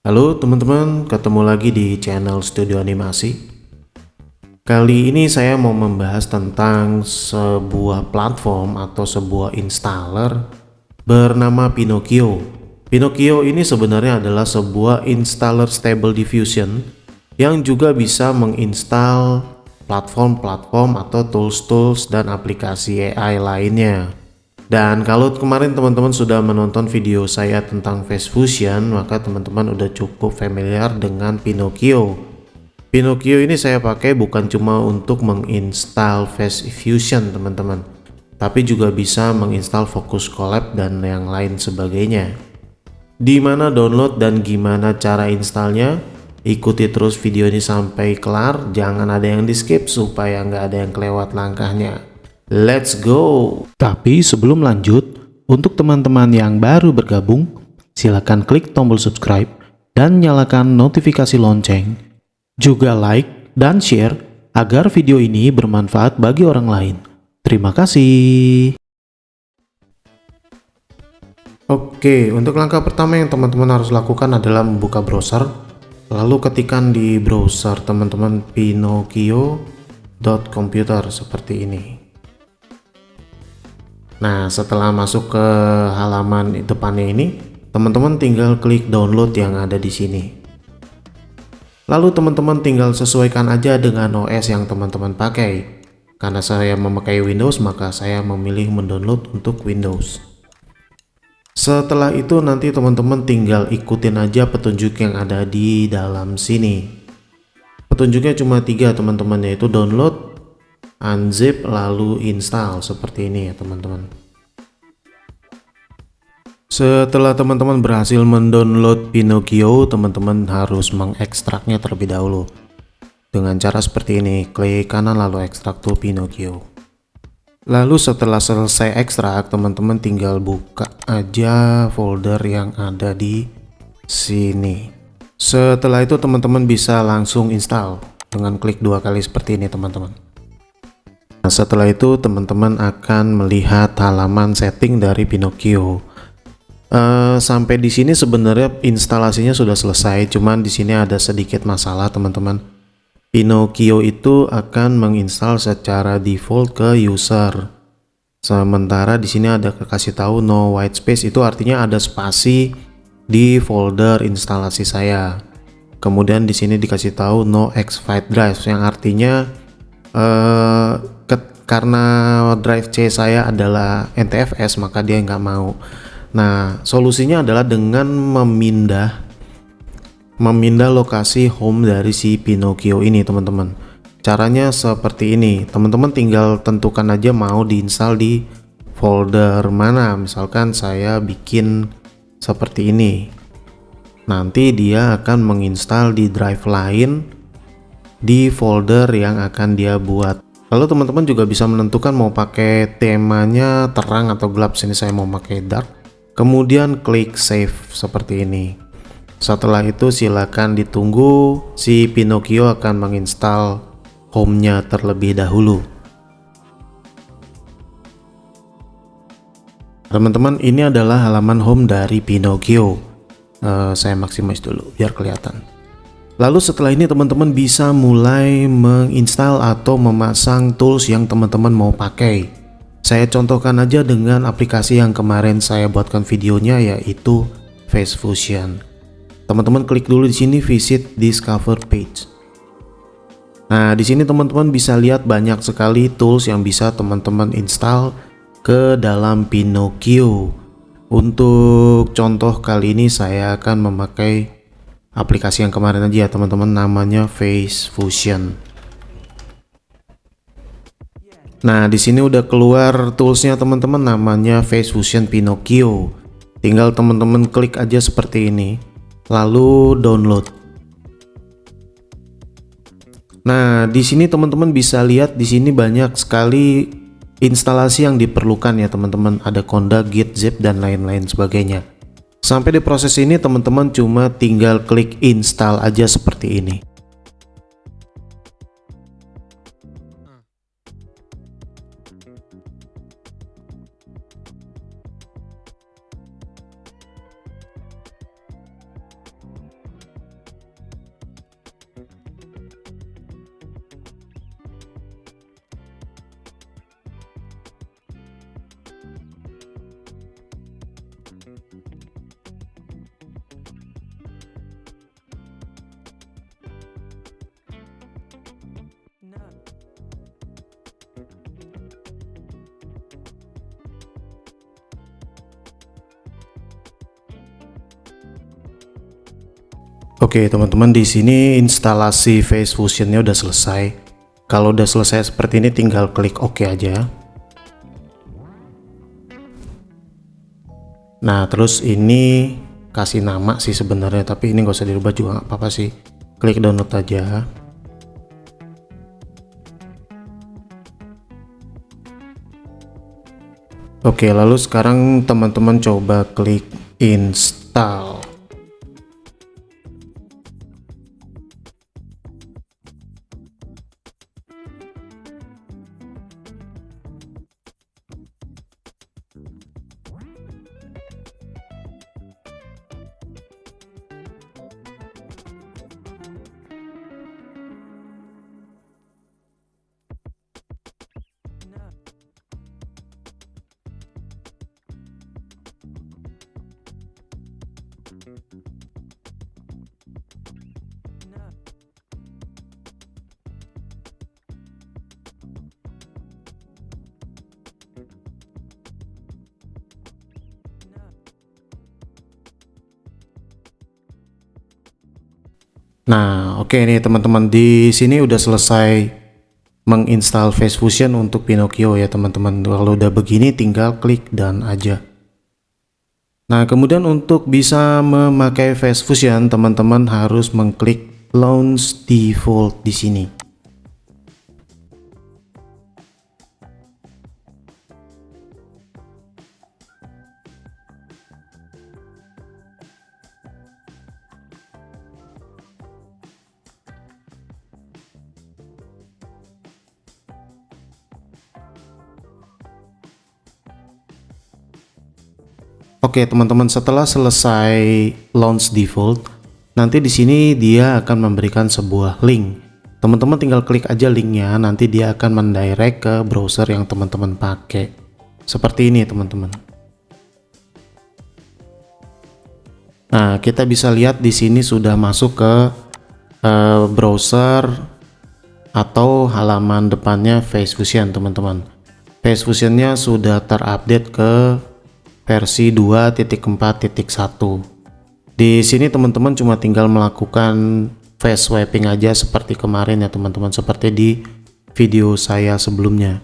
Halo teman-teman, ketemu lagi di channel Studio Animasi. Kali ini saya mau membahas tentang sebuah platform atau sebuah installer bernama Pinokio. Pinokio ini sebenarnya adalah sebuah installer Stable Diffusion yang juga bisa menginstal platform-platform atau tools-tools dan aplikasi AI lainnya. Dan kalau kemarin teman-teman sudah menonton video saya tentang Face Fusion, maka teman-teman udah cukup familiar dengan Pinokio. Pinokio ini saya pakai bukan cuma untuk menginstal Face Fusion teman-teman, tapi juga bisa menginstal Focus Collab dan yang lain sebagainya. Di mana download dan gimana cara installnya? Ikuti terus video ini sampai kelar, jangan ada yang di skip supaya nggak ada yang kelewat langkahnya. Let's go! Tapi sebelum lanjut, untuk teman-teman yang baru bergabung, silakan klik tombol subscribe dan nyalakan notifikasi lonceng. Juga like dan share agar video ini bermanfaat bagi orang lain. Terima kasih. Oke, untuk langkah pertama yang teman-teman harus lakukan adalah membuka browser. Lalu ketikkan di browser teman-teman pinokio.computer seperti ini. Nah, setelah masuk ke halaman depannya ini, teman-teman tinggal klik download yang ada di sini. Lalu teman-teman tinggal sesuaikan aja dengan OS yang teman-teman pakai. Karena saya memakai Windows, maka saya memilih mendownload untuk Windows. Setelah itu nanti teman-teman tinggal ikutin aja petunjuk yang ada di dalam sini. Petunjuknya cuma 3 teman-teman, yaitu download, unzip, lalu install seperti ini ya teman-teman. Setelah teman-teman berhasil mendownload Pinokio, teman-teman harus mengekstraknya terlebih dahulu dengan cara seperti ini. Klik kanan lalu ekstrak to Pinokio. Lalu setelah selesai ekstrak, teman-teman tinggal buka aja folder yang ada di sini. Setelah itu teman-teman bisa langsung install dengan klik 2 kali seperti ini teman-teman. Nah, setelah itu teman-teman akan melihat halaman setting dari Pinokio. Sampai di sini sebenarnya instalasinya sudah selesai, cuman di sini ada sedikit masalah teman-teman. Pinokio itu akan menginstal secara default ke user. Sementara di sini ada kasih tahu no white space, itu artinya ada spasi di folder instalasi saya. Kemudian di sini dikasih tahu no exFile drive, yang artinya karena drive C saya adalah NTFS, maka dia nggak mau. Nah, solusinya adalah dengan memindah lokasi home dari si Pinokio ini teman-teman. Caranya seperti ini, teman-teman tinggal tentukan aja mau diinstal di folder mana. Misalkan saya bikin seperti ini, nanti dia akan menginstal di drive lain di folder yang akan dia buat. Lalu teman-teman juga bisa menentukan mau pakai temanya terang atau gelap. Sini saya mau pakai dark. Kemudian klik save seperti ini. Setelah itu silakan ditunggu, si Pinokio akan menginstal home-nya terlebih dahulu. Teman-teman, ini adalah halaman home dari Pinokio. Saya maximize dulu biar kelihatan. Lalu setelah ini teman-teman bisa mulai menginstal atau memasang tools yang teman-teman mau pakai. Saya contohkan aja dengan aplikasi yang kemarin saya buatkan videonya, yaitu Face Fusion. Teman-teman klik dulu di sini visit discover page. Nah, di sini teman-teman bisa lihat banyak sekali tools yang bisa teman-teman install ke dalam Pinokio. Untuk contoh kali ini saya akan memakai aplikasi yang kemarin aja ya teman-teman, namanya Face Fusion. Nah, di sini udah keluar toolsnya teman-teman, namanya Face Fusion Pinokio. Tinggal teman-teman klik aja seperti ini, lalu download. Nah, di sini teman-teman bisa lihat di sini banyak sekali instalasi yang diperlukan ya teman-teman. Ada Conda, Git, Zip dan lain-lain sebagainya. Sampai di proses ini teman-teman cuma tinggal klik install aja seperti ini. Oke, teman-teman, di sini instalasi Face Fusion-nya udah selesai. Kalau udah selesai seperti ini, tinggal klik OK aja. Nah, terus ini kasih nama sih sebenarnya, tapi ini nggak usah dirubah juga nggak apa-apa sih. Klik download aja. Oke, lalu sekarang teman-teman coba klik install. Nah, oke nih teman-teman, di sini udah selesai menginstal Face Fusion untuk Pinocchio ya teman-teman. Kalau udah begini tinggal klik done aja. Nah, kemudian untuk bisa memakai Face Fusion, teman-teman harus mengklik Launch Default di sini. Oke teman-teman, setelah selesai launch default, nanti di sini dia akan memberikan sebuah link. Teman-teman tinggal klik aja linknya, nanti dia akan mendirect ke browser yang teman-teman pakai. Seperti ini teman-teman. Nah, kita bisa lihat di sini sudah masuk ke browser atau halaman depannya Face Fusion teman-teman. Face Fusionnya sudah terupdate ke versi 2.4.1. Di sini teman-teman cuma tinggal melakukan face swapping aja seperti kemarin ya teman-teman, seperti di video saya sebelumnya.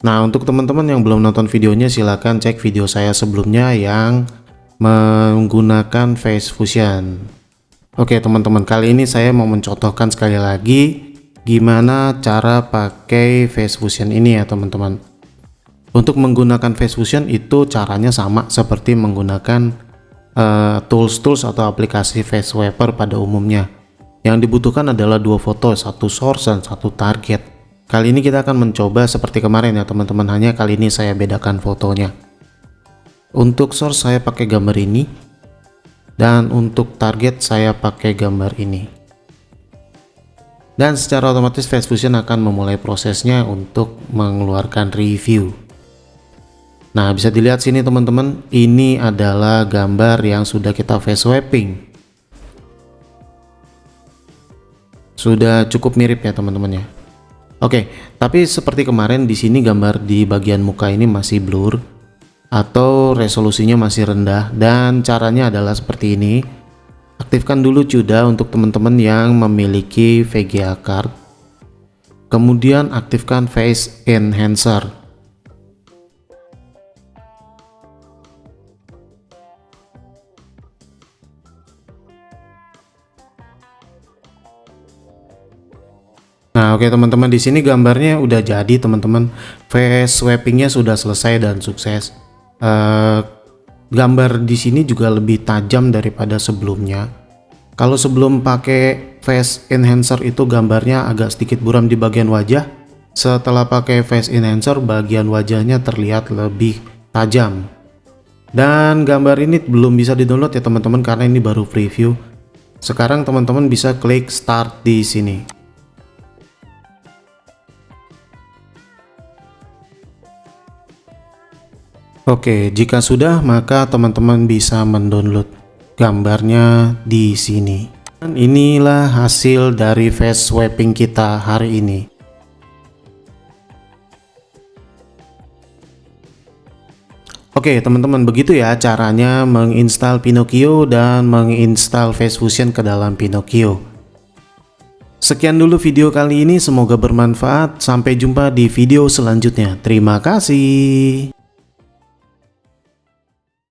Nah, untuk teman-teman yang belum nonton videonya, silahkan cek video saya sebelumnya yang menggunakan Face Fusion. Oke teman-teman, kali ini saya mau mencontohkan sekali lagi gimana cara pakai Face Fusion ini ya teman-teman. Untuk menggunakan Face Fusion itu caranya sama seperti menggunakan tools-tools atau aplikasi face swapper pada umumnya. Yang dibutuhkan adalah dua foto, satu source dan satu target. Kali ini kita akan mencoba seperti kemarin ya teman-teman, hanya kali ini saya bedakan fotonya. Untuk source saya pakai gambar ini, dan untuk target saya pakai gambar ini. Dan secara otomatis Face Fusion akan memulai prosesnya untuk mengeluarkan review. Nah, bisa dilihat sini teman-teman, ini adalah gambar yang sudah kita face swapping. Sudah cukup mirip ya teman-teman ya. Oke, tapi seperti kemarin di sini gambar di bagian muka ini masih blur atau resolusinya masih rendah, dan caranya adalah seperti ini. Aktifkan dulu CUDA untuk teman-teman yang memiliki VGA card. Kemudian aktifkan Face Enhancer. Nah, oke teman-teman, di sini gambarnya udah jadi teman-teman. Face swappingnya sudah selesai dan sukses. Gambar di sini juga lebih tajam daripada sebelumnya. Kalau sebelum pakai Face Enhancer itu gambarnya agak sedikit buram di bagian wajah. Setelah pakai Face Enhancer, bagian wajahnya terlihat lebih tajam. Dan gambar ini belum bisa di-download ya teman-teman karena ini baru preview. Sekarang teman-teman bisa klik Start di sini. Oke, jika sudah maka teman-teman bisa mendownload gambarnya di sini. Dan inilah hasil dari face swapping kita hari ini. Oke teman-teman, begitu ya caranya menginstal Pinokio dan menginstal Face Fusion ke dalam Pinokio. Sekian dulu video kali ini, semoga bermanfaat. Sampai jumpa di video selanjutnya. Terima kasih.